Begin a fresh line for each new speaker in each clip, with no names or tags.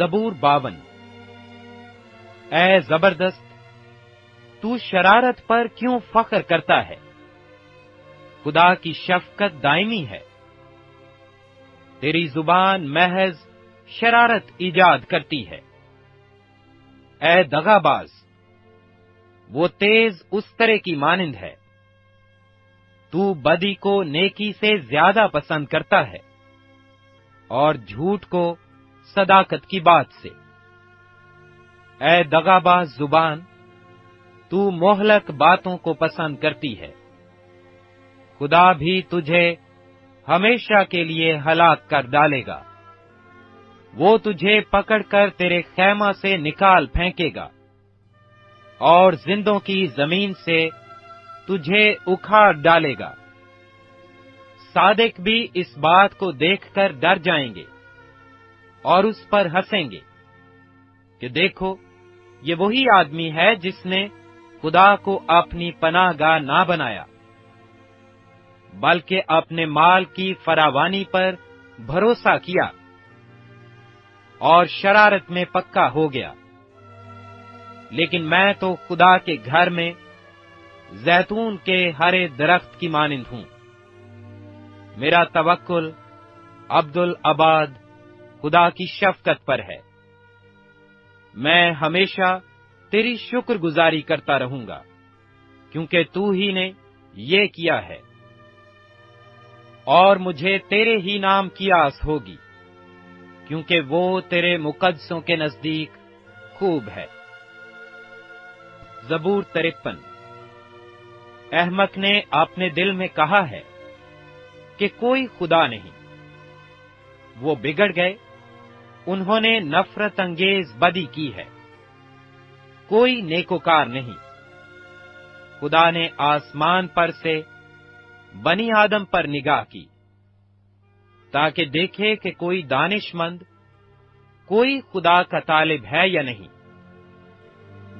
زبور 52۔ اے زبردست، تو شرارت پر کیوں فخر کرتا ہے؟ خدا کی شفقت دائمی ہے۔ تیری زبان محض شرارت ایجاد کرتی ہے۔ اے دغا باز، وہ تیز استرے کی مانند ہے۔ تو بدی کو نیکی سے زیادہ پسند کرتا ہے اور جھوٹ کو صداقت کی بات سے۔ اے دغا باز زبان، تو مہلک باتوں کو پسند کرتی ہے۔ خدا بھی تجھے ہمیشہ کے لیے ہلاک کر ڈالے گا۔ وہ تجھے پکڑ کر تیرے خیمہ سے نکال پھینکے گا اور زندوں کی زمین سے تجھے اکھاڑ ڈالے گا۔ صادق بھی اس بات کو دیکھ کر ڈر جائیں گے اور اس پر ہنسیں گے کہ دیکھو، یہ وہی آدمی ہے جس نے خدا کو اپنی پناہ گاہ نہ بنایا، بلکہ اپنے مال کی فراوانی پر بھروسہ کیا اور شرارت میں پکا ہو گیا۔ لیکن میں تو خدا کے گھر میں زیتون کے ہرے درخت کی مانند ہوں۔ میرا توکل عبدالآباد خدا کی شفقت پر ہے۔ میں ہمیشہ تیری شکر گزاری کرتا رہوں گا، کیونکہ تو ہی نے یہ کیا ہے، اور مجھے تیرے ہی نام کی آس ہوگی، کیونکہ وہ تیرے مقدسوں کے نزدیک خوب ہے۔ زبور 53۔ احمق نے اپنے دل میں کہا ہے کہ کوئی خدا نہیں۔ وہ بگڑ گئے، انہوں نے نفرت انگیز بدی کی ہے۔ کوئی نیکوکار نہیں۔ خدا نے آسمان پر سے بنی آدم پر نگاہ کی، تاکہ دیکھے کہ کوئی دانش مند، کوئی خدا کا طالب ہے یا نہیں۔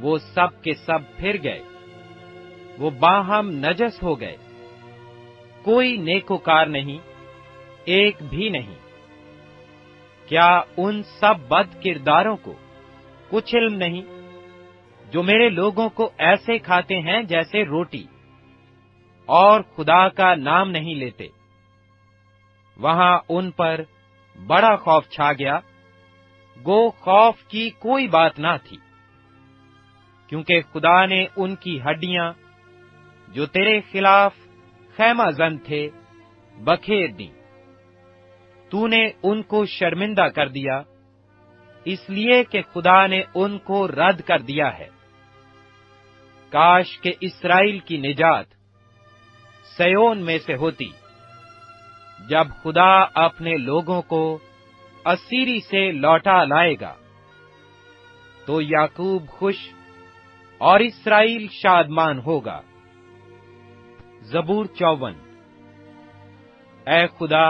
وہ سب کے سب پھر گئے، وہ باہم نجس ہو گئے۔ کوئی نیکوکار نہیں، ایک بھی نہیں۔ کیا ان سب بد کرداروں کو کچھ علم نہیں، جو میرے لوگوں کو ایسے کھاتے ہیں جیسے روٹی، اور خدا کا نام نہیں لیتے؟ وہاں ان پر بڑا خوف چھا گیا، گو خوف کی کوئی بات نہ تھی، کیونکہ خدا نے ان کی ہڈیاں جو تیرے خلاف خیمہ زن تھے بکھیر دیں۔ تو نے ان کو شرمندہ کر دیا، اس لیے کہ خدا نے ان کو رد کر دیا ہے۔ کاش کہ اسرائیل کی نجات سیون میں سے ہوتی، جب خدا اپنے لوگوں کو اسیری سے لوٹا لائے گا، تو یعقوب خوش اور اسرائیل شادمان ہوگا۔ زبور 54۔ اے خدا،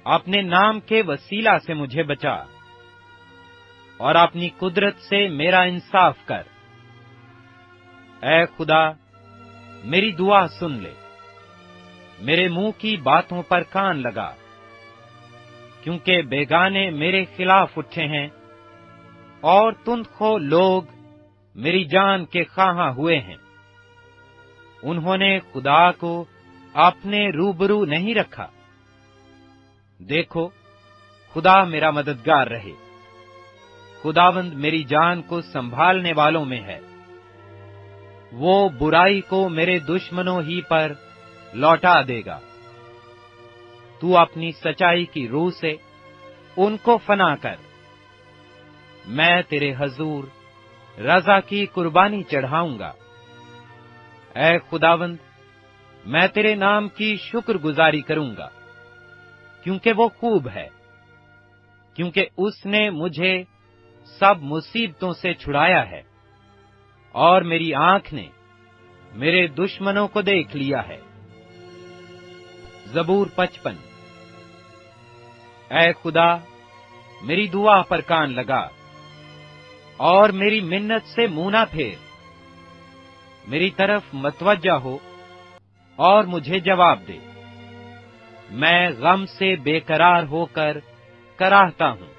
اپنے نام کے وسیلہ سے مجھے بچا، اور اپنی قدرت سے میرا انصاف کر۔ اے خدا، میری دعا سن لے، میرے منہ کی باتوں پر کان لگا، کیونکہ بیگانے میرے خلاف اٹھے ہیں، اور تندخو لوگ میری جان کے خواہاں ہوئے ہیں۔ انہوں نے خدا کو اپنے روبرو نہیں رکھا۔ دیکھو، خدا میرا مددگار رہے۔ خداوند میری جان کو سنبھالنے والوں میں ہے۔ وہ برائی کو میرے دشمنوں ہی پر لوٹا دے گا۔ تو اپنی سچائی کی روح سے ان کو فنا کر۔ میں تیرے حضور رضا کی قربانی چڑھاؤں گا۔ اے خداوند، میں تیرے نام کی شکر گزاری کروں گا، کیونکہ وہ خوب ہے، کیونکہ اس نے مجھے سب مصیبتوں سے چھڑایا ہے، اور میری آنکھ نے میرے دشمنوں کو دیکھ لیا ہے۔ زبور 55۔ اے خدا، میری دعا پر کان لگا، اور میری منت سے منہ نہ پھیر۔ میری طرف متوجہ ہو اور مجھے جواب دے۔ میں غم سے بے قرار ہو کر کراہتا ہوں۔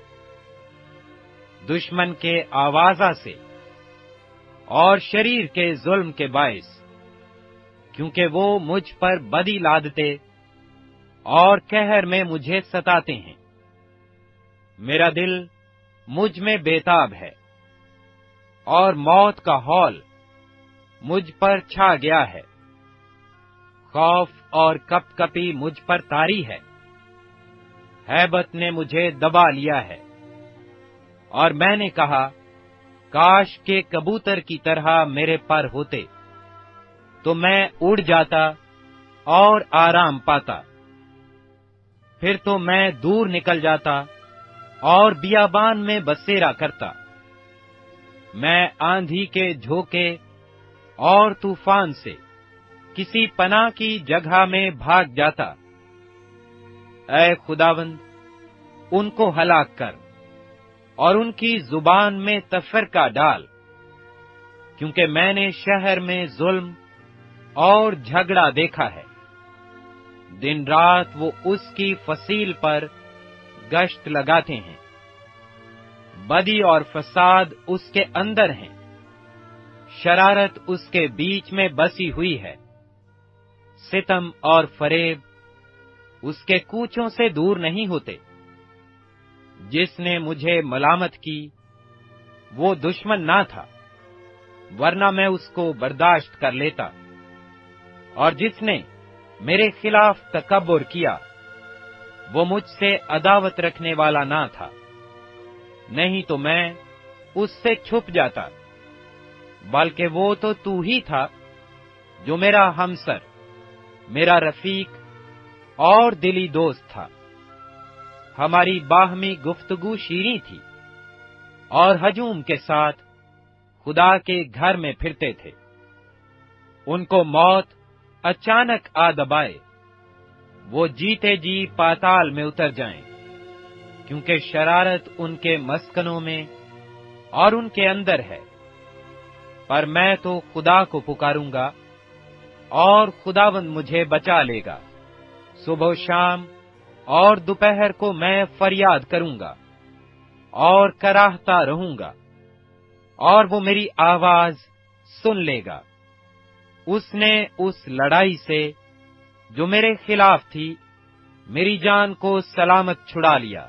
دشمن کے آوازہ سے اور شریر کے ظلم کے باعث، کیونکہ وہ مجھ پر بدی لادتے اور قہر میں مجھے ستاتے ہیں۔ میرا دل مجھ میں بےتاب ہے اور موت کا ہول مجھ پر چھا گیا ہے۔ خوف اور کپ کپی مجھ پر طاری ہے، ہیبت نے مجھے دبا لیا ہے، اور میں نے کہا کاش کے کبوتر کی طرح میرے پر ہوتے، تو میں اڑ جاتا اور آرام پاتا۔ پھر تو میں دور نکل جاتا اور بیابان میں بسیرا کرتا۔ میں آندھی کے جھونکے اور طوفان سے کسی پناہ کی جگہ میں بھاگ جاتا۔ اے خداوند، ان کو ہلاک کر اور ان کی زبان میں تفرقہ ڈال، کیونکہ میں نے شہر میں ظلم اور جھگڑا دیکھا ہے۔ دن رات وہ اس کی فصیل پر گشت لگاتے ہیں، بدی اور فساد اس کے اندر ہیں، شرارت اس کے بیچ میں بسی ہوئی ہے، ستم اور فریب اس کے کوچوں سے دور نہیں ہوتے۔ جس نے مجھے ملامت کی وہ دشمن نہ تھا، ورنہ میں اس کو برداشت کر لیتا، اور جس نے میرے خلاف تکبر کیا وہ مجھ سے عداوت رکھنے والا نہ تھا، نہیں تو میں اس سے چھپ جاتا، بلکہ وہ تو ہی تھا جو میرا ہمسر، میرا رفیق اور دلی دوست تھا۔ ہماری باہمی گفتگو شیریں تھی، اور ہجوم کے ساتھ خدا کے گھر میں پھرتے تھے۔ ان کو موت اچانک آ دبائے، وہ جیتے جی پاتال میں اتر جائیں، کیونکہ شرارت ان کے مسکنوں میں اور ان کے اندر ہے۔ پر میں تو خدا کو پکاروں گا اور خداوند مجھے بچا لے گا۔ صبح و شام اور دوپہر کو میں فریاد کروں گا اور کراہتا رہوں گا، اور وہ میری آواز سن لے گا۔ اس نے اس لڑائی سے جو میرے خلاف تھی میری جان کو سلامت چھڑا لیا،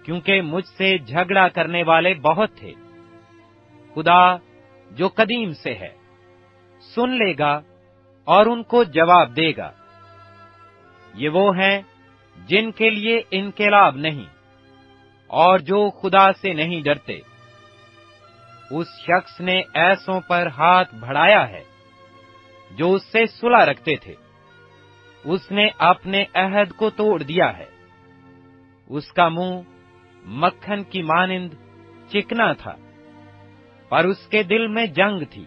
کیونکہ مجھ سے جھگڑا کرنے والے بہت تھے۔ خدا جو قدیم سے ہے سن لے گا اور ان کو جواب دے گا۔ یہ وہ ہیں جن کے لیے انقلاب نہیں اور جو خدا سے نہیں ڈرتے۔ اس شخص نے ایسوں پر ہاتھ بڑھایا ہے جو اس سے صلح رکھتے تھے۔ اس نے اپنے عہد کو توڑ دیا ہے۔ اس کا منہ مکھن کی مانند چکنا تھا، پر اس کے دل میں جنگ تھی۔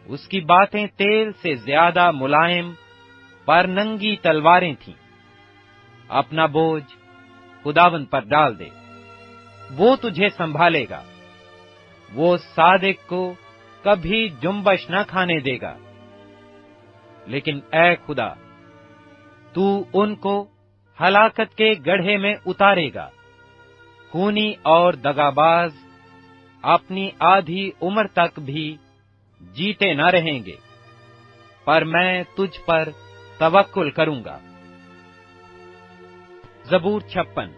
اس کی باتیں تیل سے زیادہ ملائم پر ننگی تلواریں تھیں۔ اپنا بوجھ خداوند پر ڈال دے، وہ تجھے سنبھالے گا۔ وہ صادق کو کبھی جنبش نہ کھانے دے گا۔ لیکن اے خدا، تو ان کو ہلاکت کے گڑھے میں اتارے گا۔ خونی اور دغاباز اپنی آدھی عمر تک بھی جیتے نہ رہیں گے، پر میں تجھ پر توکل کروں گا۔ زبور 56۔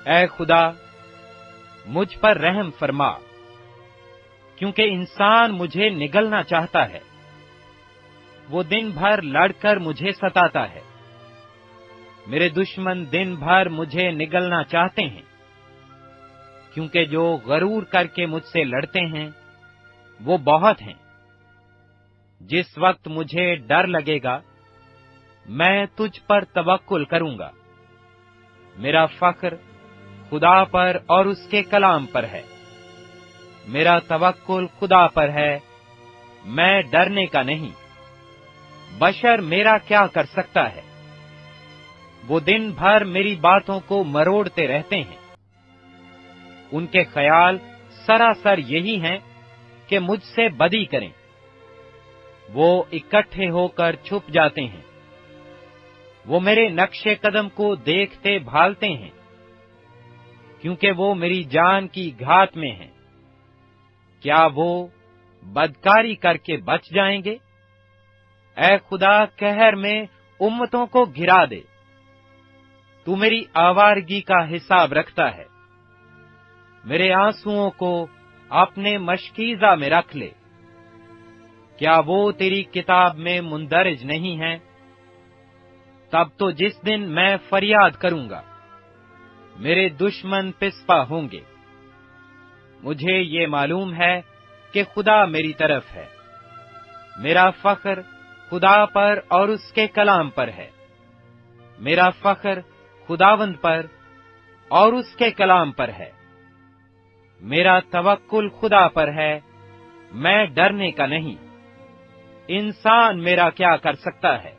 اے خدا، مجھ پر رحم فرما، کیونکہ انسان مجھے نگلنا چاہتا ہے۔ وہ دن بھر لڑ کر مجھے ستاتا ہے۔ میرے دشمن دن بھر مجھے نگلنا چاہتے ہیں، کیونکہ جو غرور کر کے مجھ سے لڑتے ہیں وہ بہت ہیں۔ جس وقت مجھے ڈر لگے گا میں تجھ پر توکل کروں گا۔ میرا فخر خدا پر اور اس کے کلام پر ہے۔ میرا توکل خدا پر ہے، میں ڈرنے کا نہیں۔ بشر میرا کیا کر سکتا ہے؟ وہ دن بھر میری باتوں کو مروڑتے رہتے ہیں۔ ان کے خیال سراسر یہی ہیں کہ مجھ سے بدی کریں۔ وہ اکٹھے ہو کر چھپ جاتے ہیں۔ وہ میرے نقش قدم کو دیکھتے بھالتے ہیں کیونکہ وہ میری جان کی گھات میں ہیں۔ کیا وہ بدکاری کر کے بچ جائیں گے؟ اے خدا، قہر میں امتوں کو گرا دے۔ تو میری آوارگی کا حساب رکھتا ہے، میرے آنسوؤں کو اپنے مشکیزہ میں رکھ لے۔ کیا وہ تیری کتاب میں مندرج نہیں ہیں؟ تب تو جس دن میں فریاد کروں گا، میرے دشمن پسپا ہوں گے۔ مجھے یہ معلوم ہے کہ خدا میری طرف ہے، میرا فخر خدا پر اور اس کے کلام پر ہے۔ میرا فخر خداوند پر اور اس کے کلام پر ہے۔ میرا توکل خدا پر ہے، میں ڈرنے کا نہیں۔ انسان میرا کیا کر سکتا ہے؟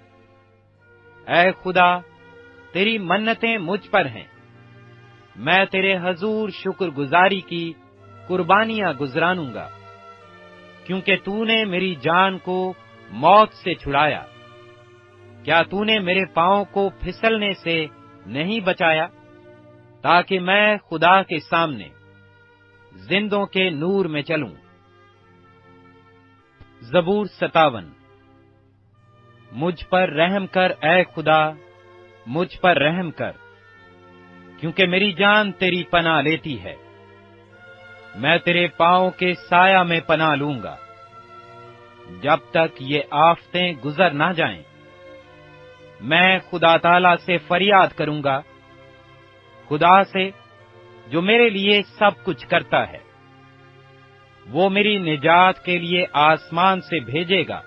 اے خدا، تیری منتیں مجھ پر ہیں، میں تیرے حضور شکر گزاری کی قربانیاں گزرانوں گا، کیونکہ تو نے میری جان کو موت سے چھڑایا۔ کیا تو نے میرے پاؤں کو پھسلنے سے نہیں بچایا، تاکہ میں خدا کے سامنے زندوں کے نور میں چلوں؟ زبور 57۔ مجھ پر رحم کر اے خدا، مجھ پر رحم کر، کیونکہ میری جان تیری پناہ لیتی ہے۔ میں تیرے پاؤں کے سایہ میں پناہ لوں گا، جب تک یہ آفتیں گزر نہ جائیں۔ میں خدا تعالی سے فریاد کروں گا، خدا سے جو میرے لیے سب کچھ کرتا ہے۔ وہ میری نجات کے لیے آسمان سے بھیجے گا،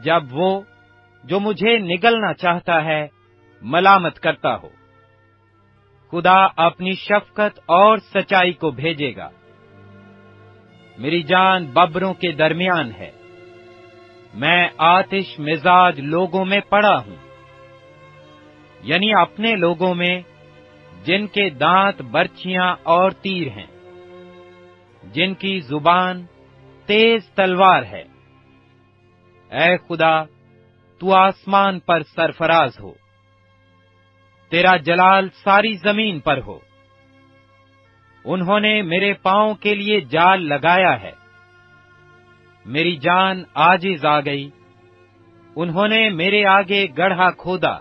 جب وہ جو مجھے نگلنا چاہتا ہے ملامت کرتا ہو۔ خدا اپنی شفقت اور سچائی کو بھیجے گا۔ میری جان ببروں کے درمیان ہے، میں آتش مزاج لوگوں میں پڑا ہوں، یعنی اپنے لوگوں میں جن کے دانت برچیاں اور تیر ہیں، جن کی زبان تیز تلوار ہے۔ اے خدا، تو آسمان پر سرفراز ہو، تیرا جلال ساری زمین پر ہو۔ انہوں نے میرے پاؤں کے لیے جال لگایا ہے، میری جان عاجز آ گئی۔ انہوں نے میرے آگے گڑھا کھودا،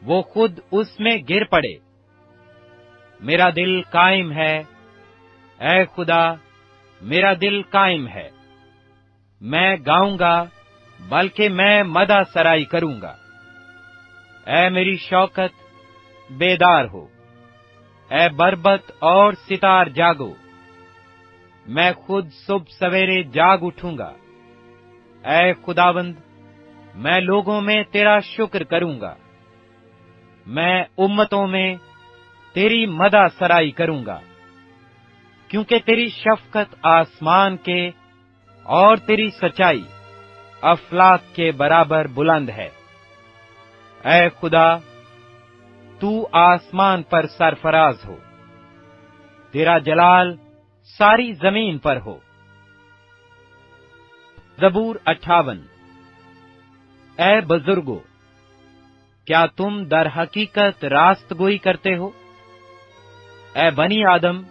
وہ خود اس میں گر پڑے۔ میرا دل قائم ہے، اے خدا، میرا دل قائم ہے۔ میں گاؤں گا، بلکہ میں مدح سرائی کروں گا۔ اے میری شوکت، بیدار ہو، اے بربط اور ستار جاگو۔ میں خود صبح سویرے جاگ اٹھوں گا۔ اے خداوند، میں لوگوں میں تیرا شکر کروں گا، میں امتوں میں تیری مدح سرائی کروں گا، کیونکہ تیری شفقت آسمان کے اور تیری سچائی افلاک کے برابر بلند ہے۔ اے خدا، تو آسمان پر سرفراز ہو، تیرا جلال ساری زمین پر ہو۔ زبور 58۔ اے بزرگو، کیا تم در حقیقت راست گوئی کرتے ہو؟ اے بنی آدم،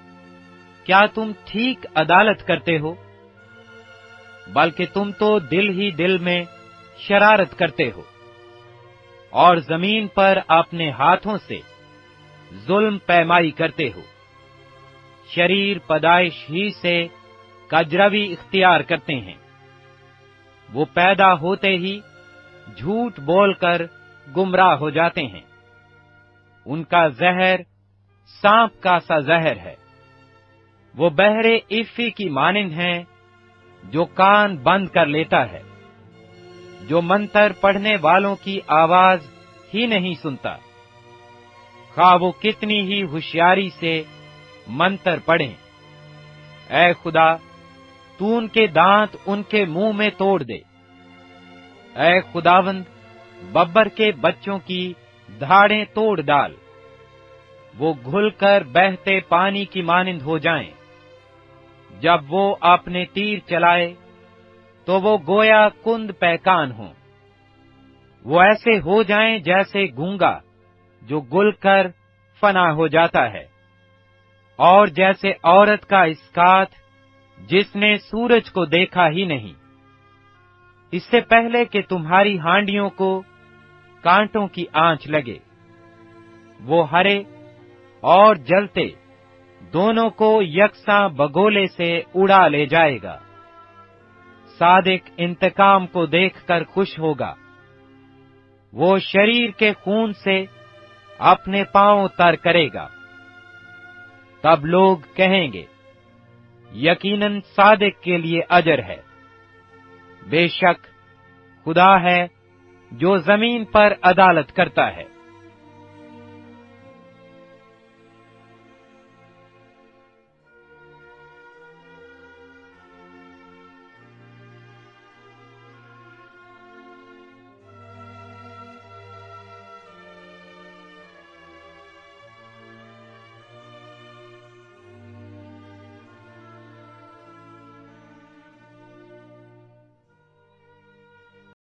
کیا تم ٹھیک عدالت کرتے ہو؟ بلکہ تم تو دل ہی دل میں شرارت کرتے ہو، اور زمین پر اپنے ہاتھوں سے ظلم پیمائی کرتے ہو۔ شریر پیدائش ہی سے کجروی اختیار کرتے ہیں، وہ پیدا ہوتے ہی جھوٹ بول کر گمراہ ہو جاتے ہیں۔ ان کا زہر سانپ کا سا زہر ہے، وہ بہرے عفی کی مانند ہیں جو کان بند کر لیتا ہے، جو منتر پڑھنے والوں کی آواز ہی نہیں سنتا، خواہ وہ کتنی ہی ہوشیاری سے منتر پڑھیں۔ اے خدا، تو ان کے دانت ان کے منہ میں توڑ دے۔ اے خداوند، ببر کے بچوں کی دھاڑیں توڑ ڈال، وہ گھل کر بہتے پانی کی مانند ہو جائیں۔ جب وہ اپنے تیر چلائے تو وہ گویا کند پیکان ہوں، وہ ایسے ہو جائیں جیسے گونگا جو گل کر فنا ہو جاتا ہے، اور جیسے عورت کا اسکات جس نے سورج کو دیکھا ہی نہیں، اس سے پہلے کہ تمہاری ہانڈیوں کو کانٹوں کی آنچ لگے، وہ ہرے اور جلتے دونوں کو یکساں بگولے سے اڑا لے جائے گا۔ صادق انتقام کو دیکھ کر خوش ہوگا، وہ شریر کے خون سے اپنے پاؤں تر کرے گا۔ تب لوگ کہیں گے، یقیناً صادق کے لیے اجر ہے۔ بے شک خدا ہے جو زمین پر عدالت کرتا ہے۔